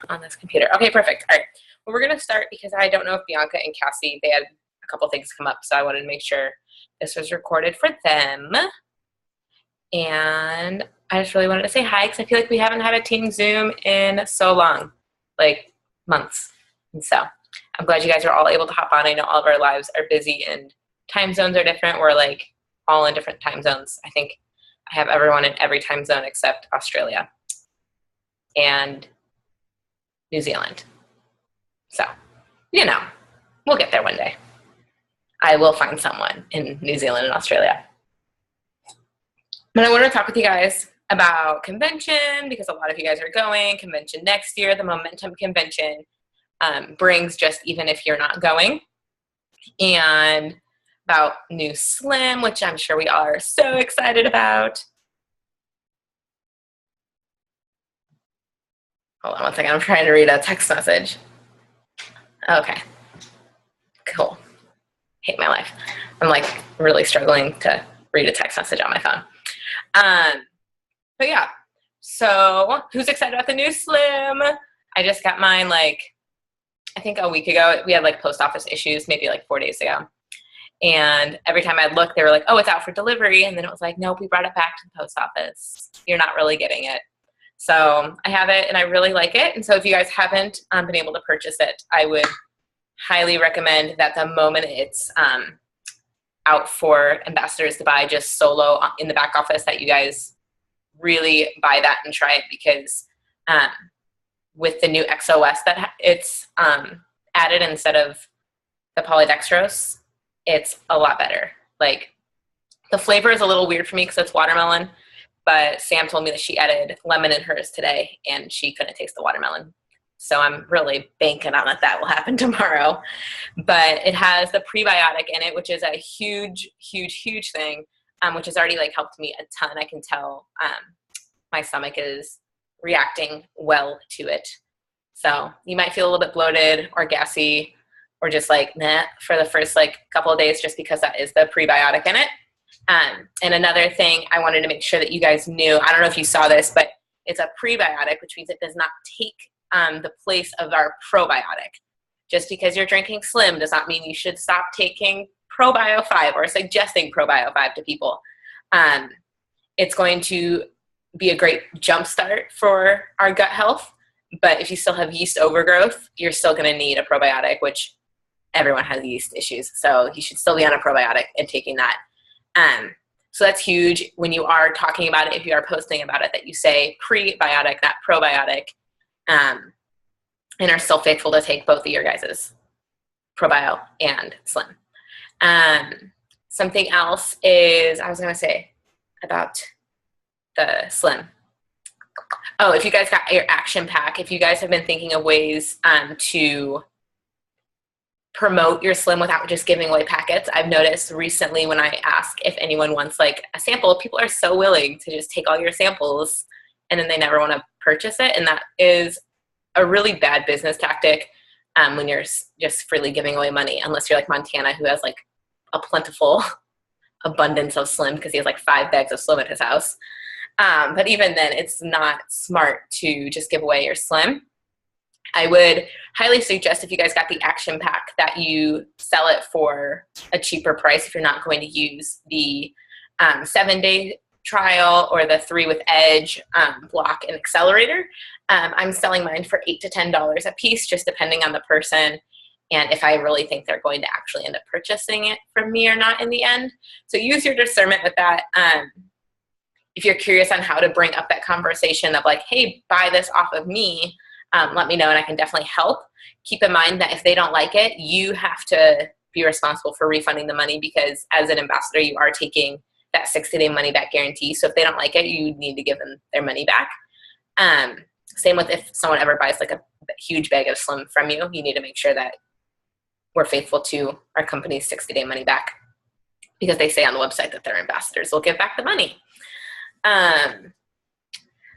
on this computer. Okay, perfect. All right. Well, we're going to start because I don't know if Bianca and Cassie, they had a couple things come up, so I wanted to make sure this was recorded for them. And I just really wanted to say hi because I feel like we haven't had a team Zoom in so long, like months. And so I'm glad you guys are all able to hop on. I know all of our lives are busy and time zones are different. We're like all in different time zones. I think I have everyone in every time zone except Australia and New Zealand. So, you know, we'll get there one day. I will find someone in New Zealand and Australia. But I want to talk with you guys about convention because a lot of you guys are going. Convention next year, the Momentum Convention brings just even if you're not going. And about new Slim, which I'm sure we all are so excited about. Hold on one second. I'm trying to read a text message. Okay. Cool. Hate my life. I'm like really struggling to read a text message on my phone. But yeah. So who's excited about the new Slim? I just got mine like, I think a week ago. We had like post office issues maybe like 4 days ago. And every time I'd look, they were like, oh, it's out for delivery. And then it was like, nope, we brought it back to the post office. You're not really getting it. So I have it and I really like it. And so if you guys haven't been able to purchase it, I would highly recommend that the moment it's out for ambassadors to buy just solo in the back office that you guys really buy that and try it because with the new XOS that it's added instead of the polydextrose, it's a lot better. Like the flavor is a little weird for me because it's watermelon, but Sam told me that she added lemon in hers today and she couldn't taste the watermelon. So I'm really banking on that will happen tomorrow. But it has the prebiotic in it, which is a huge, huge, huge thing, which has already like helped me a ton. I can tell my stomach is reacting well to it. So you might feel a little bit bloated or gassy or just like meh for the first like couple of days just because that is the prebiotic in it. And another thing I wanted to make sure that you guys knew, I don't know if you saw this, but it's a prebiotic, which means it does not take the place of our probiotic. Just because you're drinking Slim does not mean you should stop taking Probio 5 or suggesting Probio 5 to people. It's going to be a great jumpstart for our gut health, but if you still have yeast overgrowth, you're still going to need a probiotic, which everyone has yeast issues. So you should still be on a probiotic and taking that. So that's huge when you are talking about it, if you are posting about it, that you say prebiotic, not probiotic, and are still faithful to take both of your guys's Probio and Slim. Something else is, I was going to say about the Slim. Oh, if you guys got your action pack, if you guys have been thinking of ways to promote your Slim without just giving away packets, I've noticed recently when I ask if anyone wants like a sample, people are so willing to just take all your samples and then they never want to purchase it. And that is a really bad business tactic when you're just freely giving away money, unless you're like Montana, who has like a plentiful abundance of Slim because he has like 5 bags of Slim at his house. But even then, it's not smart to just give away your Slim. I would highly suggest if you guys got the action pack that you sell it for a cheaper price if you're not going to use the 7-day trial or the 3 with Edge block and accelerator. I'm selling mine for $8 to $10 a piece, just depending on the person and if I really think they're going to actually end up purchasing it from me or not in the end. So use your discernment with that. If you're curious on how to bring up that conversation of like, hey, buy this off of me, let me know and I can definitely help. Keep in mind that if they don't like it, you have to be responsible for refunding the money because as an ambassador, you are taking that 60-day money back guarantee. So if they don't like it, you need to give them their money back. Same with if someone ever buys like a huge bag of Slim from you, you need to make sure that we're faithful to our company's 60-day money back because they say on the website that their ambassadors will give back the money.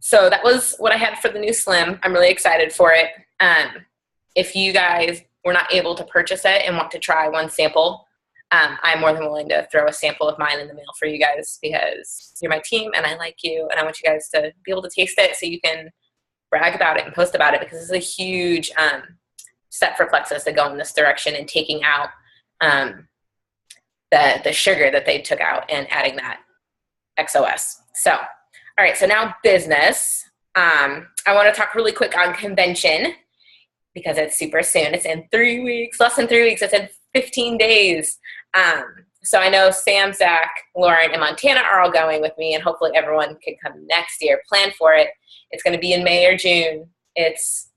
So that was what I had for the new Slim. I'm really excited for it. If you guys were not able to purchase it and want to try one sample, I'm more than willing to throw a sample of mine in the mail for you guys because you're my team and I like you and I want you guys to be able to taste it so you can brag about it and post about it, because it's a huge step for Plexus to go in this direction and taking out the sugar that they took out and adding that XOS. So, all right, so now business. I want to talk really quick on convention, because it's super soon. It's in 3 weeks, less than 3 weeks. It's in 15 days. So I know Sam, Zach, Lauren, and Montana are all going with me, and hopefully everyone can come next year. Plan for it. It's going to be in May or June. It's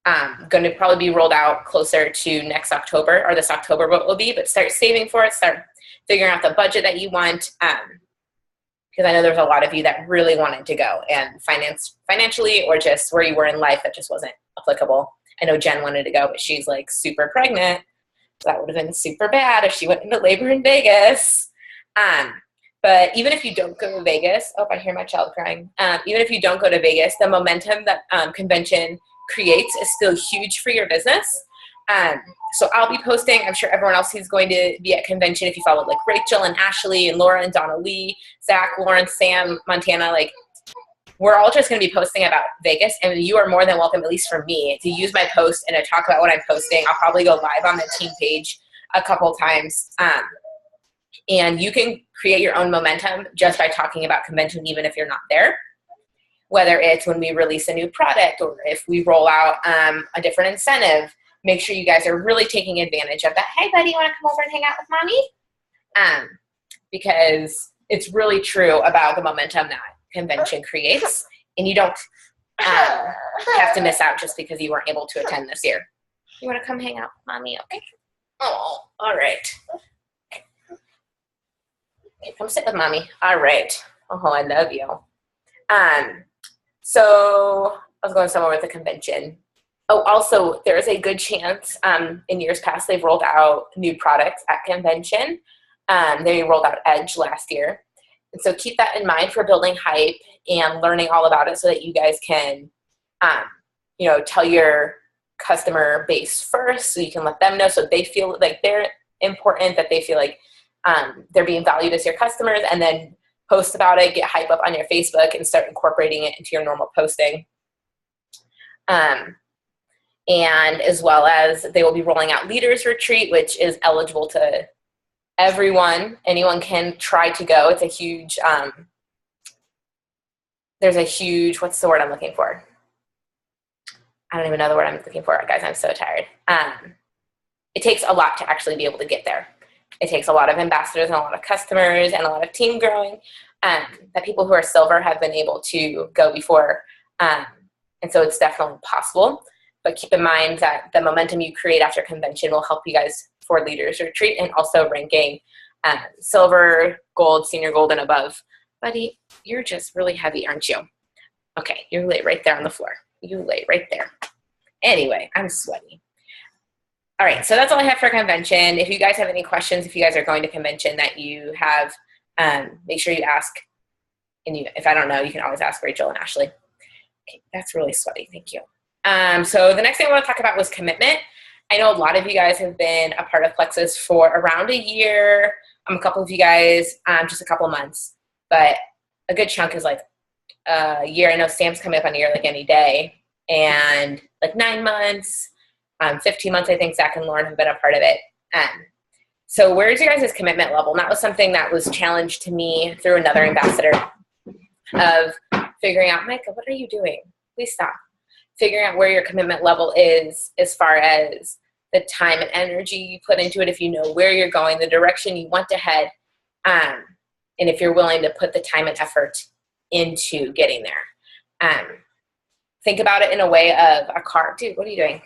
going to probably be rolled out closer to next October, or this October what will be, but start saving for it, start figuring out the budget that you want, because I know there's a lot of you that really wanted to go, and financially or just where you were in life, that just wasn't applicable. I know Jen wanted to go, but she's like super pregnant. So that would have been super bad if she went into labor in Vegas. But even if you don't go to Vegas, oh, I hear my child crying. Even if you don't go to Vegas, the momentum that convention creates is still huge for your business. So I'll be posting. I'm sure everyone else who's going to be at convention, if you follow like Rachel and Ashley and Laura and Donna Lee, Zach, Lauren, Sam, Montana, like we're all just going to be posting about Vegas, and you are more than welcome, at least for me, to use my post and to talk about what I'm posting. I'll probably go live on the team page a couple times. And you can create your own momentum just by talking about convention, even if you're not there. Whether it's when we release a new product or if we roll out a different incentive, make sure you guys are really taking advantage of that. Hey, buddy, you want to come over and hang out with mommy? Because it's really true about the momentum that convention creates, and you don't have to miss out just because you weren't able to attend this year. You want to come hang out with mommy? Okay. Oh, all right. Okay, come sit with mommy. All right. Oh, I love you. So I was going somewhere with the convention. Oh, also, there is a good chance in years past they've rolled out new products at convention. They rolled out Edge last year. And so keep that in mind for building hype and learning all about it so that you guys can, tell your customer base first so you can let them know so they feel like they're important, that they feel like they're being valued as your customers, and then post about it, get hype up on your Facebook, and start incorporating it into your normal posting. And as well as they will be rolling out Leaders Retreat, which is eligible to everyone. Anyone can try to go. It's a huge, there's a huge, what's the word I'm looking for? I don't even know the word I'm looking for, guys. I'm so tired. It takes a lot to actually be able to get there. It takes a lot of ambassadors and a lot of customers and a lot of team growing that people who are silver have been able to go before. And so it's definitely possible. But keep in mind that the momentum you create after convention will help you guys for Leaders Retreat and also ranking silver, gold, senior gold, and above. Buddy, you're just really heavy, aren't you? Okay, you lay right there on the floor. You lay right there. Anyway, I'm sweaty. All right, so that's all I have for convention. If you guys have any questions, if you guys are going to convention that you have, make sure you ask. And if I don't know, you can always ask Rachel and Ashley. Okay, that's really sweaty. Thank you. So the next thing I want to talk about was commitment. I know a lot of you guys have been a part of Plexus for around a year. A couple of you guys, just a couple of months. But a good chunk is like a year. I know Sam's coming up on a year like any day. And like 9 months. 15 months, I think Zach and Lauren have been a part of it. So where's your guys' commitment level? And that was something that was challenged to me through another ambassador of figuring out, Micah, what are you doing? Please stop. Figuring out where your commitment level is as far as the time and energy you put into it, if you know where you're going, the direction you want to head, and if you're willing to put the time and effort into getting there. Think about it in a way of a car. Dude, what are you doing?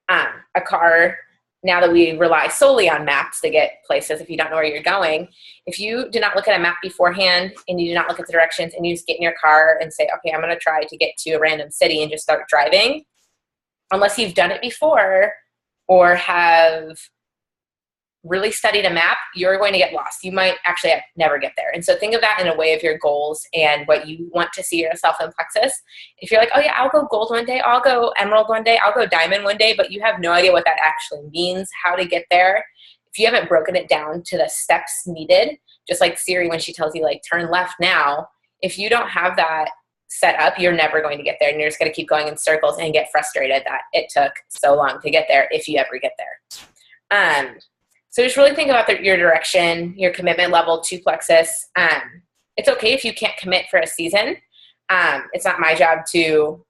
A car, now that we rely solely on maps to get places, if you don't know where you're going, if you do not look at a map beforehand and you do not look at the directions and you just get in your car and say, okay, I'm going to try to get to a random city and just start driving, unless you've done it before or have really studied a map, you're going to get lost. You might actually never get there. And so think of that in a way of your goals and what you want to see yourself in Plexus. If you're like, oh yeah, I'll go gold one day, I'll go emerald one day, I'll go diamond one day, but you have no idea what that actually means, how to get there. If you haven't broken it down to the steps needed, just like Siri when she tells you like turn left now, if you don't have that set up, you're never going to get there, and you're just going to keep going in circles and get frustrated that it took so long to get there, if you ever get there. So just really think about your direction, your commitment level to Plexus. It's okay if you can't commit for a season. It's not my job to,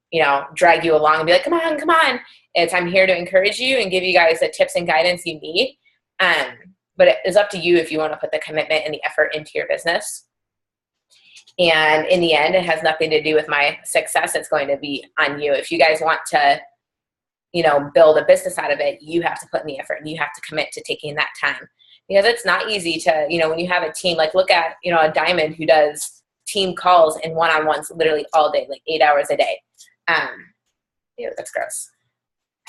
drag you along and be like, come on. I'm here to encourage you and give you guys the tips and guidance you need. But it is up to you if you want to put the commitment and the effort into your business. And in the end, it has nothing to do with my success. It's going to be on you. If you guys want to, build a business out of it, you have to put in the effort and you have to commit to taking that time, because it's not easy to, when you have a team, like look at, a Diamond who does team calls and one-on-ones literally all day, like 8 hours a day. Ew, that's gross.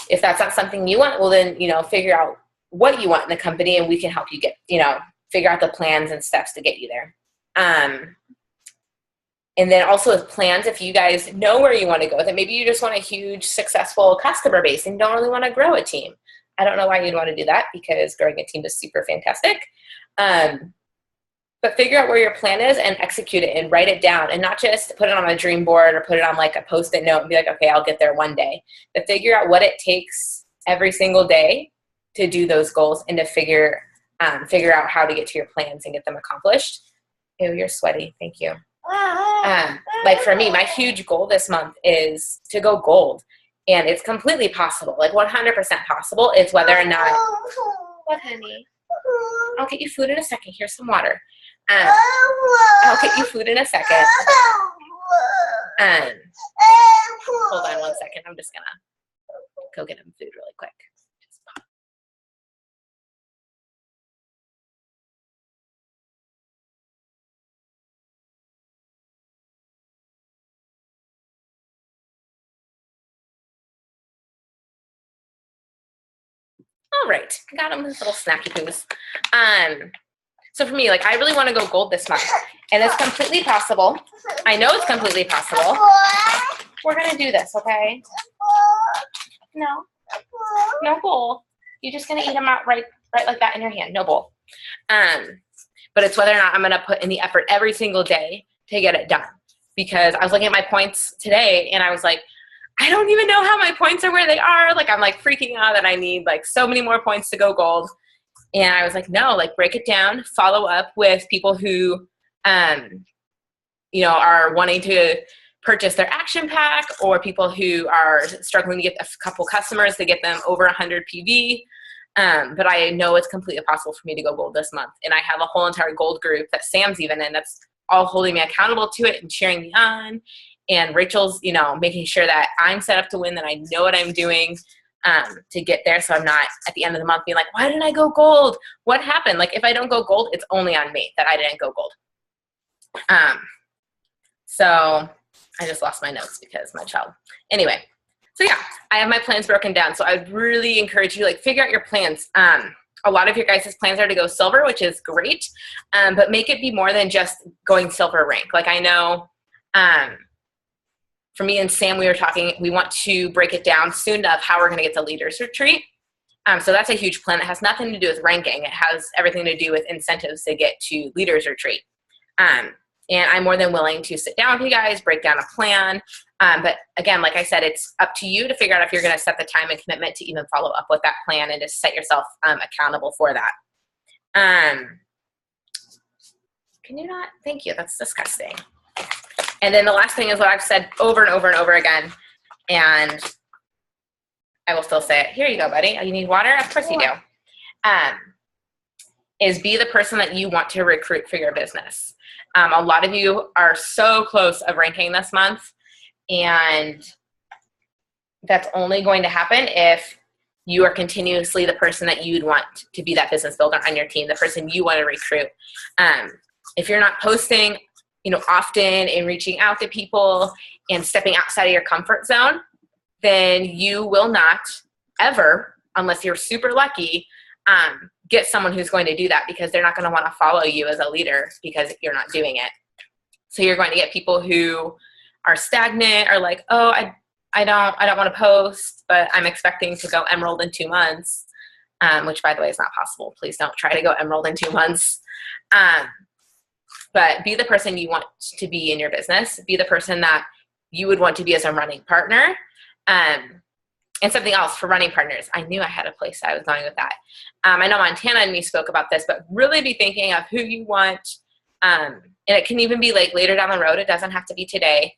If that's not something you want, well then, figure out what you want in the company and we can help you get, figure out the plans and steps to get you there. And then also with plans, if you guys know where you want to go with it, maybe you just want a huge, successful customer base and don't really want to grow a team. I don't know why you'd want to do that, because growing a team is super fantastic. But figure out where your plan is and execute it and write it down, and not just put it on a dream board or put it on like a Post-it note and be like, okay, I'll get there one day. But figure out what it takes every single day to do those goals and to figure out how to get to your plans and get them accomplished. Ew, you're sweaty. Thank you. Like for me, my huge goal this month is to go gold, and it's completely possible, like 100% possible. It's whether or not, what, honey? I'll get you food in a second. Here's some water. I'll get you food in a second. Hold on one second. I'm just gonna go get him food really quick. All right, got him his little snacky poos. So for me, like, I really want to go gold this month, and it's completely possible. I know it's completely possible. We're gonna do this, okay? No bowl. You're just gonna eat them out right like that in your hand. No bowl. But it's whether or not I'm gonna put in the effort every single day to get it done. Because I was looking at my points today, and I was like, I don't even know how my points are where they are. Like, I'm like freaking out that I need like so many more points to go gold. And I was like, no, like break it down, follow up with people who, are wanting to purchase their action pack, or people who are struggling to get a couple customers to get them over 100 PV. But I know it's completely possible for me to go gold this month. And I have a whole entire gold group that Sam's even in, that's all holding me accountable to it and cheering me on. And Rachel's, making sure that I'm set up to win, that I know what I'm doing to get there. So I'm not at the end of the month being like, why didn't I go gold? What happened? Like, if I don't go gold, it's only on me that I didn't go gold. So I just lost my notes because my child. Anyway, so yeah, I have my plans broken down. So I would really encourage you, like, figure out your plans. A lot of your guys' plans are to go silver, which is great, but make it be more than just going silver rank. Like, I know for me and Sam, we were talking, we want to break it down soon of how we're going to get to Leaders Retreat. So that's a huge plan. It has nothing to do with ranking. It has everything to do with incentives to get to Leaders Retreat. And I'm more than willing to sit down with you guys, break down a plan. But again, like I said, it's up to you to figure out if you're going to set the time and commitment to even follow up with that plan and to set yourself accountable for that. Can you not? Thank you. That's disgusting. And then the last thing is what I've said over and over and over again, and I will still say it. Here you go, buddy. You need water? Of course you do. Is be the person that you want to recruit for your business. A lot of you are so close of ranking this month, and that's only going to happen if you are continuously the person that you'd want to be that business builder on your team, the person you want to recruit. If you're not posting, often and reaching out to people and stepping outside of your comfort zone, then you will not ever, unless you're super lucky, get someone who's going to do that, because they're not going to want to follow you as a leader because you're not doing it. So you're going to get people who are stagnant, or like, oh, I don't want to post, but I'm expecting to go emerald in 2 months, which, by the way, is not possible. Please don't try to go emerald in 2 months. But be the person you want to be in your business. Be the person that you would want to be as a running partner. And something else for running partners. I knew I had a place I was going with that. I know Montana and me spoke about this, but really be thinking of who you want. And it can even be like later down the road. It doesn't have to be today.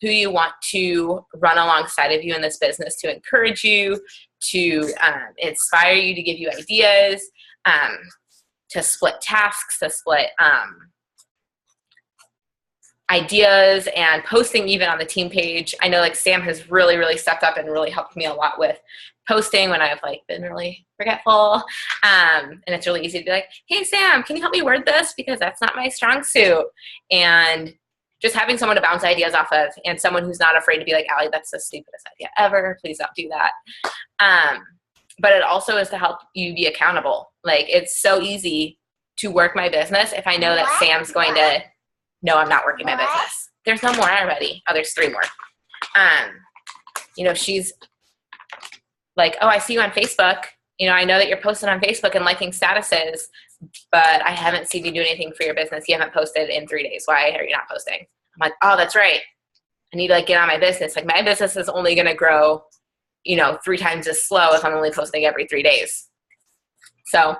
Who you want to run alongside of you in this business to encourage you, to inspire you, to give you ideas, to split tasks, to split ideas, and posting even on the team page. I know like Sam has really, really stepped up and really helped me a lot with posting when I've like been really forgetful. And it's really easy to be like, hey Sam, can you help me word this? Because that's not my strong suit. And just having someone to bounce ideas off of, and someone who's not afraid to be like, Allie, that's the stupidest idea ever. Please don't do that. But it also is to help you be accountable. Like, it's so easy to work my business if I know that Sam's going to, no, I'm not working my business. There's no more already. Oh, there's 3 more. She's like, oh, I see you on Facebook. I know that you're posting on Facebook and liking statuses, but I haven't seen you do anything for your business. You haven't posted in 3 days. Why are you not posting? I'm like, oh, that's right. I need to get on my business. Like, my business is only going to grow, 3 times as slow if I'm only posting every 3 days. So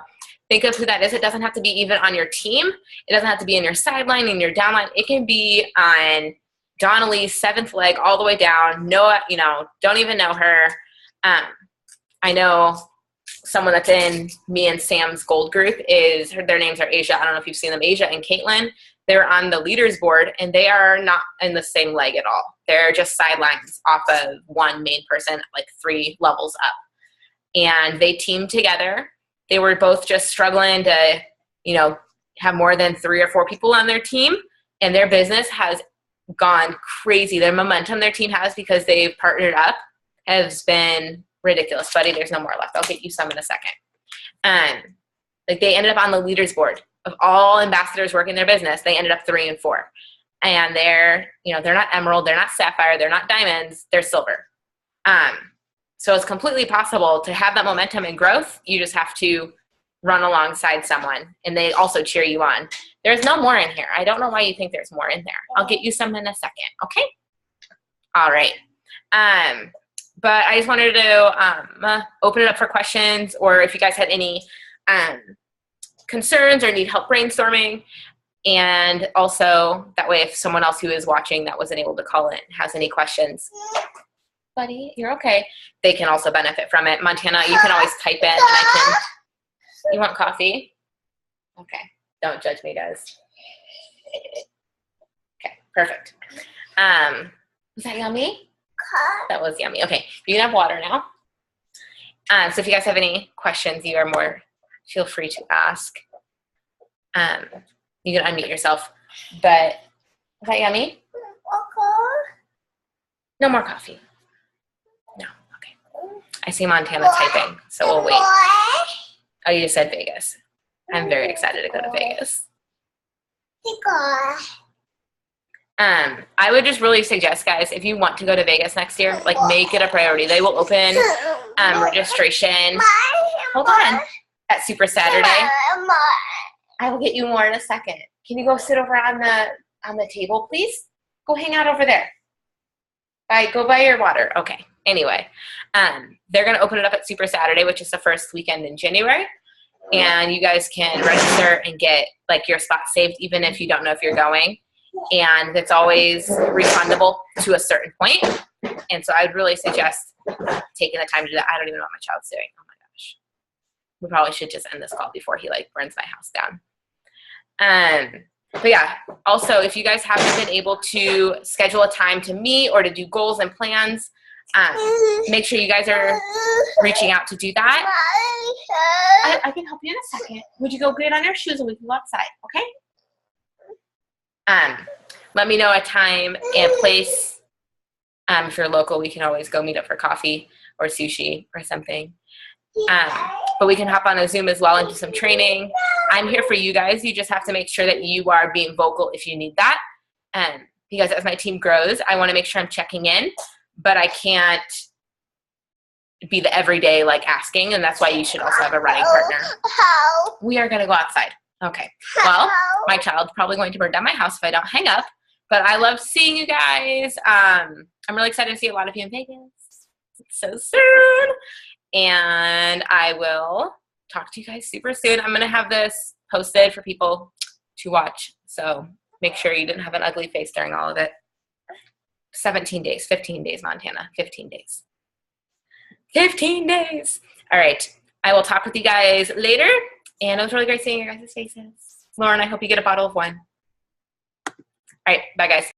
think of who that is. It doesn't have to be even on your team. It doesn't have to be in your sideline, in your downline. It can be on Donnelly's 7th leg all the way down. Noah, don't even know her. I know someone that's in me and Sam's gold group their names are Asia. I don't know if you've seen them, Asia and Caitlin. They're on the leaders board, and they are not in the same leg at all. They're just sidelines off of one main person, like 3 levels up. And they teamed together. They were both just struggling to, have more than 3 or 4 people on their team, and their business has gone crazy. Their momentum their team has, because they've partnered up, has been ridiculous. Buddy, there's no more left. I'll get you some in a second. They ended up on the leaders board of all ambassadors working their business. They ended up 3 and 4. And they're not emerald, they're not sapphire, they're not diamonds, they're silver. So it's completely possible to have that momentum and growth. You just have to run alongside someone, and they also cheer you on. There's no more in here. I don't know why you think there's more in there. I'll get you some in a second. Okay? All right. But I just wanted to open it up for questions, or if you guys had any concerns or need help brainstorming. And also, that way, if someone else who is watching that wasn't able to call in has any questions, buddy, you're okay, they can also benefit from it. Montana, you can always type in, and you want coffee? Okay. Don't judge me, guys. Okay, perfect. Was that yummy? That was yummy. Okay, you can have water now. So if you guys have any questions, feel free to ask. You can unmute yourself. But was that yummy? No more coffee. No. Okay. I see Montana typing, so we'll wait. Oh, you just said Vegas. I'm very excited to go to Vegas. I would just really suggest, guys, if you want to go to Vegas next year, make it a priority. They will open registration. Hold on. At Super Saturday. I will get you more in a second. Can you go sit over on the table, please? Go hang out over there. Go buy your water. Okay. Anyway, they're going to open it up at Super Saturday, which is the first weekend in January. And you guys can register and get your spot saved, even if you don't know if you're going. And it's always refundable to a certain point. And so I would really suggest taking the time to do that. I don't even know what my child's doing. Oh my gosh. We probably should just end this call before he burns my house down. But yeah, also if you guys haven't been able to schedule a time to meet or to do goals and plans, make sure you guys are reaching out to do that. I can help you in a second. Would you go get on your shoes and we can go outside, okay? Let me know a time and place. If you're local, we can always go meet up for coffee or sushi or something. But we can hop on a Zoom as well and do some training. I'm here for you guys. You just have to make sure that you are being vocal if you need that. Because as my team grows, I want to make sure I'm checking in, but I can't be the everyday asking, and that's why you should also have a running partner. We are going to go outside. Okay. Well, my child's probably going to burn down my house if I don't hang up. But I love seeing you guys. I'm really excited to see a lot of you in Vegas so soon. And I will talk to you guys super soon. I'm going to have this posted for people to watch. So make sure you didn't have an ugly face during all of it. 17 days, 15 days, Montana, 15 days. 15 days. All right. I will talk with you guys later. And it was really great seeing your guys' faces. Lauren, I hope you get a bottle of wine. All right. Bye, guys.